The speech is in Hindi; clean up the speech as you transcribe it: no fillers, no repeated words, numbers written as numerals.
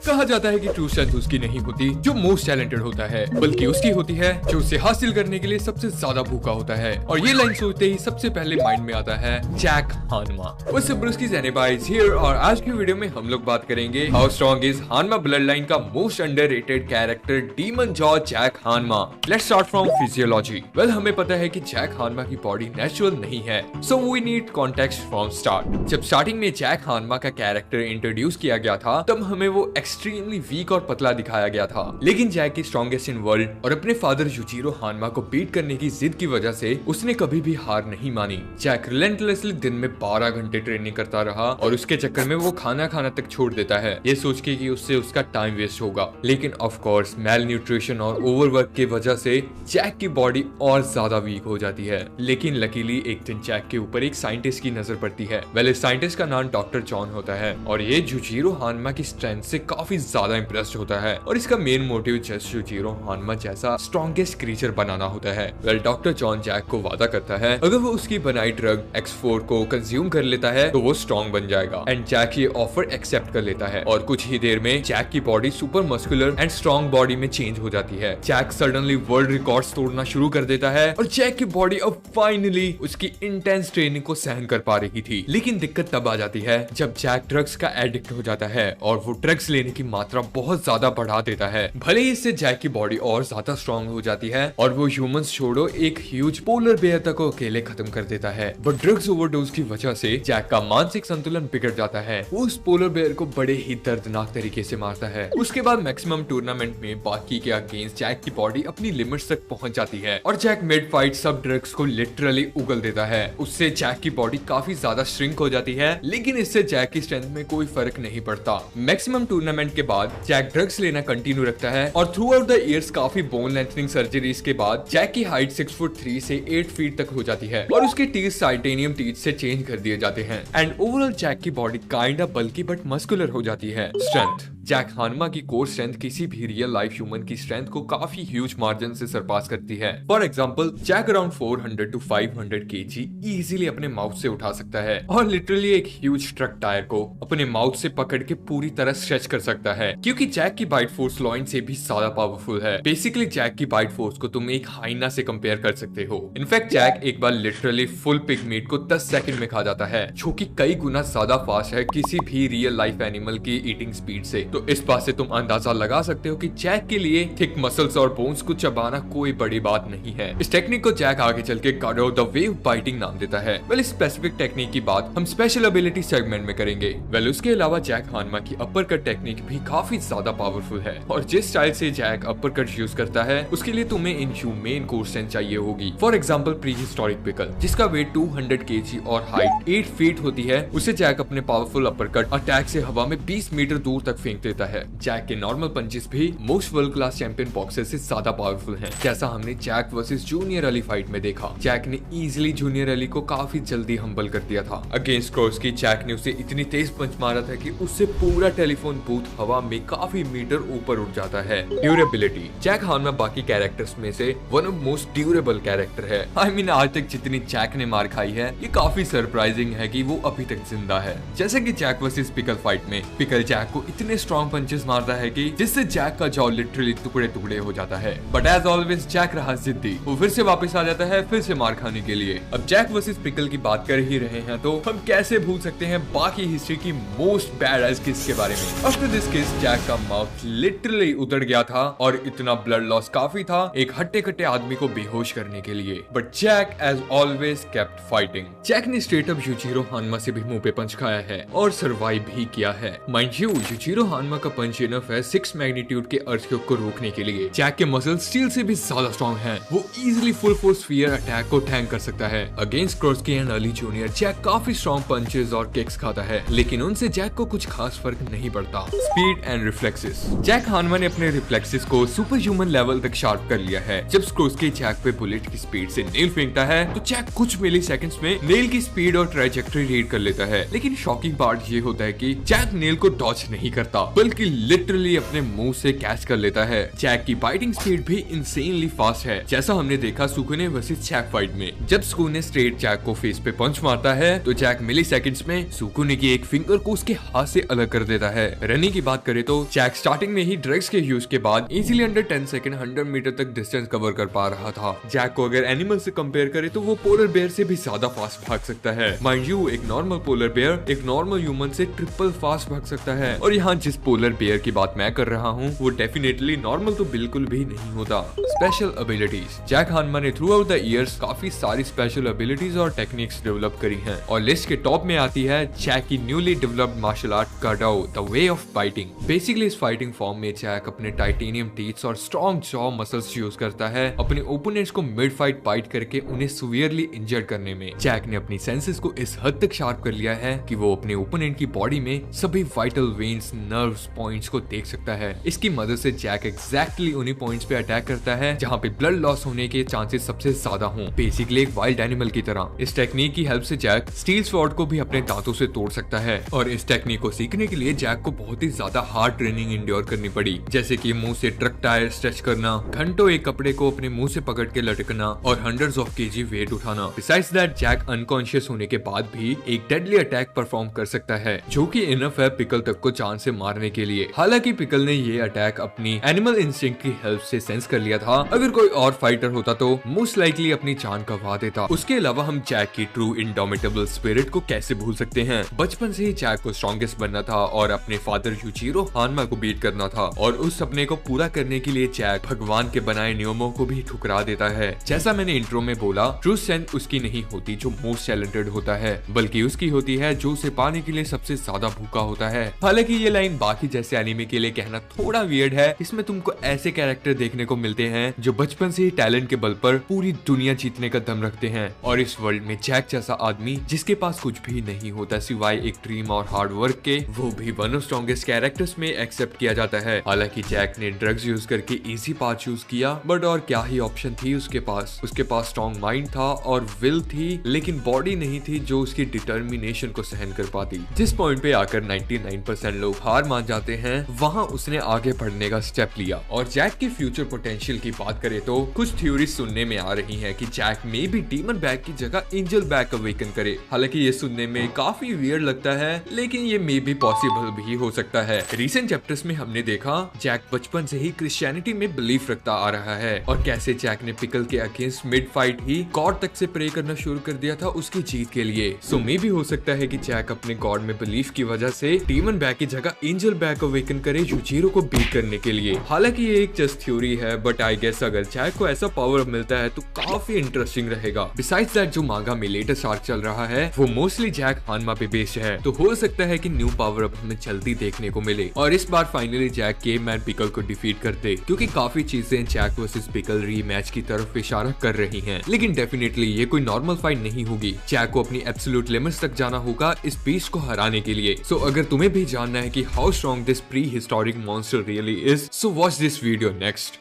कहा जाता है कि ट्रू स्ट्रेंथ उसकी नहीं होती जो मोस्ट टैलेंटेड होता है, बल्कि उसकी होती है जो उसे हासिल करने के लिए सबसे ज्यादा भूखा होता है। और ये लाइन सोचते ही सबसे पहले माइंड में आता है Jack Hanma. What's up brooskies, anybody's here, और आज की वीडियो में हम लोग बात करेंगे how strong is Hanma bloodline का most underrated character demon jaw Jack Hanma. Let's start from physiology. Well, हमें पता है कि जैक हानमा की बॉडी नेचुरल नहीं है, so we need context from start. जब स्टार्टिंग में जैक हानमा का कैरेक्टर इंट्रोड्यूस किया गया था तब हमें वो एक्सट्रीमली वीक और पतला दिखाया गया था, लेकिन जैक की स्ट्रॉन्गेस्ट इन वर्ल्ड और अपने फादर यूजिरो हानमा को बीट करने की जिद की वजह से उसने कभी भी हार नहीं मानी। जैक रिलेंटलेसली दिन में 12 घंटे ट्रेनिंग करता रहा और उसके चक्कर में वो खाना खाना तक छोड़ देता है, ये सोच के कि उससे उसका टाइम वेस्ट होगा। लेकिन ऑफ कोर्स मेल न्यूट्रिशन और ओवरवर्क की वजह से जैक की बॉडी और ज्यादा वीक हो जाती है। लेकिन लकीली एक दिन जैक के ऊपर एक साइंटिस्ट की नजर पड़ती है। वेल, इस साइंटिस्ट का नाम डॉक्टर जॉन होता है और ये यूजिरो हानमा की स्ट्रेंथ से काफी ज्यादा इंप्रेस्ड होता है और इसका मेन मोटिव जस्ट यूजिरो हानमा जैसा स्ट्रॉन्गेस्ट क्रीचर बनाना होता है। वेल, डॉक्टर जॉन जैक को वादा करता है अगर वो उसकी बनाई ड्रग X4 को कंज्यूम कर लेता है तो वो स्ट्रॉन्ग बन जाएगा। एंड जैक ये ऑफर एक्सेप्ट कर लेता है और कुछ ही देर में जैक की body super muscular and strong body में चेंज हो जाती है। जैक सडनली वर्ल्ड रिकॉर्ड्स तोड़ना शुरू कर देता है और जैक की बॉडी अब फाइनली उसकी इंटेंस ट्रेनिंग को सहन कर पा रही थी। लेकिन दिक्कत तब आ जाती है जब जैक ड्रग्स का एडिक्ट हो जाता है और वो ड्रग्स लेने की मात्रा बहुत ज्यादा बढ़ा देता है। भले ही इससे जैक की बॉडी और ज्यादा स्ट्रॉन्ग हो जाती है और वो ह्यूमंस छोड़ो एक ह्यूज पोलर बेयर तक को अकेले खत्म कर देता है, बट ड्रग्स ओवरडोज की वजह से जैक का मानसिक संतुलन बिगड़ जाता है। वो उस पोलर बेयर को बड़े ही दर्दनाक तरीके से मारता है। उसके बाद मैक्सिमम टूर्नामेंट में बाकी के अगेंस्ट जैक की बॉडी अपनी लिमिट्स तक पहुंच जाती है और जैक मिड फाइट सब ड्रग्स को लिटरली उगल देता है। उससे जैक की बॉडी काफी ज्यादा श्रिंक हो जाती है, लेकिन इससे जैक की स्ट्रेंथ में कोई फर्क नहीं पड़ता। मैक्सिमम टूर्नामेंट के बाद जैक ड्रग्स लेना कंटिन्यू रखता है और थ्रू आउट द ईयर्स काफी बोन लेंथनिंग सर्जरीज के बाद जैक की हाइट 6'3" से 8 फीट तक हो जाती है और उसके टीथ टाइटेनियम टीथ से चेंज कर दिए जाते हैं। एंड ओवरऑल जैक की body kind of bulky but muscular हो जाती है। स्ट्रेंथ, जैक हानमा की कोर स्ट्रेंथ किसी भी रियल लाइफ ह्यूमन की स्ट्रेंथ को काफी ह्यूज मार्जिन से सरपास करती है। For example, Jack around 400 to 500 kg easily अपने माउथ से उठा सकता है और लिटरली एक ह्यूज ट्रक टायर को अपने माउथ से पकड़ के पूरी तरह स्ट्रेच कर सकता है, क्योंकि जैक की बाइट फोर्स लॉइन से भी ज्यादा पावरफुल है। बेसिकली जैक की बाइट फोर्स को तुम एक हाइना से कंपेयर कर सकते हो। इनफैक्ट जैक एक बार लिटरली फुल पिग मीट को 10 सेकंड में खा जाता है, जो कि कई गुना ज्यादा फास्ट है किसी भी रियल लाइफ एनिमल की ईटिंग स्पीड से। तो इस बात से तुम अंदाजा लगा सकते हो कि जैक के लिए थिक मसल्स और बोन्स को चबाना कोई बड़ी बात नहीं है। इस टेक्निक को जैक आगे चल के God of the wave biting नाम देता है। वेल, इस स्पेसिफिक टेक्निक की बात हम स्पेशल एबिलिटी सेगमेंट में करेंगे। वेल, उसके अलावा जैक हानमा की अपर कट टेक्निक भी काफी ज्यादा पावरफुल है और जिस स्टाइल से जैक अपर कट यूज करता है उसके लिए तुम्हें इनह्यूमेन कोर स्ट्रेंथ चाहिए होगी। For example, pre historic pickle जिसका वेट 200 kg और हाइट 8 फीट होती है, उसे जैक अपने पावरफुल अपर कट अटैक से हवा में 20 मीटर दूर तक फेंक देता है। जैक के नॉर्मल पंचेस भी most world class champion boxer से ज्यादा पावरफुल हैं, जैसा हमने Jack versus junior Ali fight में देखा। जैक ने इजीली जूनियर अली को काफी जल्दी हम्बल कर दिया था। अगेंस्ट क्रॉस की जैक ने उसे इतनी तेज पंच मारा था कि उससे पूरा टेलीफोन बूथ हवा में काफी मीटर ऊपर उठ जाता है। ड्यूरेबिलिटी, जैक हानमा बाकी कैरेक्टर्स में से one of most durable character है। आई मीन, आज तक जितनी जैक ने मार खाई है ये काफी सरप्राइजिंग है कि वो अभी तक जिंदा है। जैसे कि जैक वर्सेस पिकल फाइट में पिकल जैक को इतने स्ट्रॉन्ग पंचेस मारता है कि जिससे जैक का जॉ लिटरली टुकड़े टुकड़े हो जाता है। बट एज ऑलवेज जैक रहा जिद्दी, वो फिर से वापस आ जाता है फिर से मार खाने के लिए। अब जैक वर्सेस पिकल की बात कर ही रहे हैं तो हम कैसे भूल सकते हैं बाकी हिस्ट्री की मोस्ट बैड किस के बारे में। आफ्टर दिस किस जैक का माउथ लिटरली उतड़ गया था और इतना ब्लड लॉस काफी था एक हट्टे कट्टे आदमी को बेहोश करने के लिए। But Jack has always kept fighting. Jack ने स्ट्रेट अप यूजिरो हानमा से भी मुंह पे पंच खाया है और सर्वाइव भी किया है। माइंड यू, यूजिरो हानमा का पंच इनफ है 6 मैग्नीट्यूड के अर्थक्वेक को रोकने के लिए। जैक के मसल स्टील से भी ज्यादा स्ट्रॉन्ग हैं। वो easily full force fear attack को टैंक कर सकता है। अगेंस्ट क्रॉस्की एंड अली जूनियर जैक काफी स्ट्रॉन्ग पंचेस और किक्स खाता है, लेकिन उनसे जैक को कुछ खास फर्क नहीं पड़ता। Speed and reflexes, Jack Hanma ने अपने रिफ्लेक्सेस को सुपर ह्यूमन लेवल तक शार्प कर लिया है। जब स्क्रोस्की जैक पे बुलेट की स्पीड से नेल फेंकता है तो जैक कुछ मिली सेकंड्स में नेल की स्पीड और ट्रैजेक्टरी रीड कर लेता है। लेकिन शॉकिंग पार्ट ये होता है कि जैक नेल को डॉच नहीं करता, बल्कि लिटरली अपने मुंह से कैच कर लेता है। जैक की फाइटिंग स्पीड भी इंसेनली फास्ट है, जैसा हमने देखा सुकुने वर्सेस जैक फाइट में। जब सुकुने स्ट्रेट जैक को फेस पे पंच मारता है तो जैक मिली सेकंड्स में सुकुने की एक फिंगर को उसके हाथ से अलग कर देता है। रनिंग की बात करें तो जैक स्टार्टिंग में ही ड्रग्स के यूज के बाद इजीली अंडर 10 सेकंड 100 मीटर तक डिस्टेंस कवर कर पा रहा था। जैक को अगर एनिमल से कंपेयर करें तो वो पोलर बेयर से भी ज्यादा फास्ट भाग सकता है। माइंड यू, एक नॉर्मल पोलर बेयर एक नॉर्मल ह्यूमन से ट्रिपल फास्ट भाग सकता है। और यहाँ जिस पोलर बेयर की बात मैं कर रहा हूँ वो डेफिनेटली नॉर्मल तो बिल्कुल भी नहीं होता। स्पेशल एबिलिटीज, जैक हानमा ने थ्रू आउट द ईयर्स काफी सारी स्पेशल एबिलिटीज और टेक्निक्स डेवलप करी हैं और लिस्ट के टॉप में आती है जैक की न्यूली डेवलप्ड मार्शल आर्ट गाडाओ the way of fighting. Basically इस फाइटिंग फॉर्म में जैक अपने टाइटेनियम टीथ्स और स्ट्रॉन्ग जॉ मसल्स यूज करता है अपने ओपोनेंट्स को मिड फाइट बाइट करके उन्हें सीवियरली इंजर्ड करने में। जैक ने अपनी सेंसेस को इस हद तक शार्प कर लिया है कि वो अपने ओपोनेंट की बॉडी में सभी वाइटल वेन्स, नर्व्स, पॉइंट्स को देख सकता है। इसकी मदद से जैक एग्जैक्टली उन्हीं पॉइंट्स पे अटैक करता है जहाँ पे ब्लड लॉस होने के चांसेस सबसे ज्यादा हों, बेसिकली एक वाइल्ड एनिमल की तरह। इस टेक्निक की हेल्प से जैक स्टील स्वॉर्ड को भी अपने दांतों से तोड़ सकता है और इस टेक्निक को सीखने के लिए जैक को बहुत ही ज्यादा हार्ड ट्रेनिंग इंड्योर करनी पड़ी, जैसे कि मुंह से ट्रक टायर स्ट्रेच करना, घंटों एक कपड़े को अपने मुंह से पकड़ के लटकना और हंड्रेड्स ऑफ केजी वेट उठाना। बिसाइड्स दैट जैक अनकॉन्शियस होने के बाद भी एक डेडली अटैक परफॉर्म कर सकता है जो कि इनफ है पिकल तक को जान से मारने के लिए। हालांकि पिकल ने ये अटैक अपनी एनिमल इंस्टिंक्ट की हेल्प से सेंस कर लिया था। अगर कोई और फाइटर होता तो मोस्ट लाइकली अपनी जान गंवा देता। उसके अलावा हम जैक की ट्रू इंडोमिटेबल स्पिरिट को कैसे भूल सकते हैं। बचपन से ही जैक को स्ट्रॉन्गेस्ट बनना था और अपने फादर यूजीरो हानमा को बीट करना था और उस सपने को पूरा करने के लिए जैक भगवान के बनाए नियमों को भी ठुकरा देता है। जैसा मैंने इंट्रो में बोला, ट्रू स्ट्रेंथ उसकी नहीं होती जो मोस्ट टैलेंटेड होता है, बल्कि उसकी होती है जो उसे पाने के लिए सबसे ज्यादा भूखा होता है। हालांकि ये लाइन बाकी जैसे एनीमे के लिए कहना थोड़ा वियर्ड है। इसमें तुमको ऐसे कैरेक्टर देखने को मिलते हैं जो बचपन से ही टैलेंट के बल पर पूरी दुनिया जीतने का दम रखते हैं और इस वर्ल्ड में जैक जैसा आदमी जिसके पास कुछ भी नहीं होता सिवाय एक ड्रीम और हार्ड वर्क के, वो भी वन ऑफ स्ट्रॉन्गेस्ट कैरेक्टर्स में एक्सेप्ट किया जाता है। हालांकि जैक ने ड्रग्स यूज करके इजी पाथ यूज किया, बट और क्या ही ऑप्शन थी उसके पास स्ट्रॉन्ग माइंड था और विल थी, लेकिन बॉडी नहीं थी जो उसकी डिटर्मिनेशन को सहन कर पाती। जिस पॉइंट पे आकर 99% लोग हार मान जाते हैं, वहाँ उसने आगे बढ़ने का स्टेप लिया। और जैक की फ्यूचर पोटेंशियल की बात करें तो कुछ थ्योरी सुनने में आ रही है कि जैक में भी डीमन बैग की जगह एंजल बैग अवेकन करे। हालांकि ये सुनने में काफी वियर्ड लगता है, लेकिन ये मे बी पॉसिबल भी हो सकता है। रिसेंट चैप्टर्स में हमने देखा जैक बचपन से ही क्रिश्चियनिटी में बिलीफ रखता आ रहा है और कैसे जैक ने पिकल के अगेंस्ट मिड फाइट ही गॉड तक से प्रे करना शुरू कर दिया था उसकी जीत के लिए। सो मे भी हो सकता है कि जैक अपने गॉड में बिलीफ की वजह से डीमन बैग की जगह एंजल बैग अवेकन करे यूजीरो को बीट करने के लिए। हालांकि ये एक जस्ट थ्योरी है, बट आई गेस अगर जैक को ऐसा पावर मिलता है तो काफी इंटरेस्टिंग रहेगा। बिसाइड्स दैट जो मांगा में लेटेस्ट आर्क चल रहा है वो मोस्टली जैक हानमा पे बेस्ड है, तो हो सकता है कि न्यू पावर अब हमें जल्दी देखने को मिले और इस बार फाइनली जैक केवमैन पिकल को डिफीट करते, क्योंकि काफी चीजें जैक वर्सेस पिकल रीमैच की तरफ इशारा कर रही हैं। लेकिन डेफिनेटली ये कोई नॉर्मल फाइट नहीं होगी। जैक को अपनी एब्सोल्यूट लिमिट्स तक जाना होगा इस बीस्ट को हराने के लिए। सो अगर तुम्हें भी जानना है कि how strong this pre historic monster really is, so watch this video next.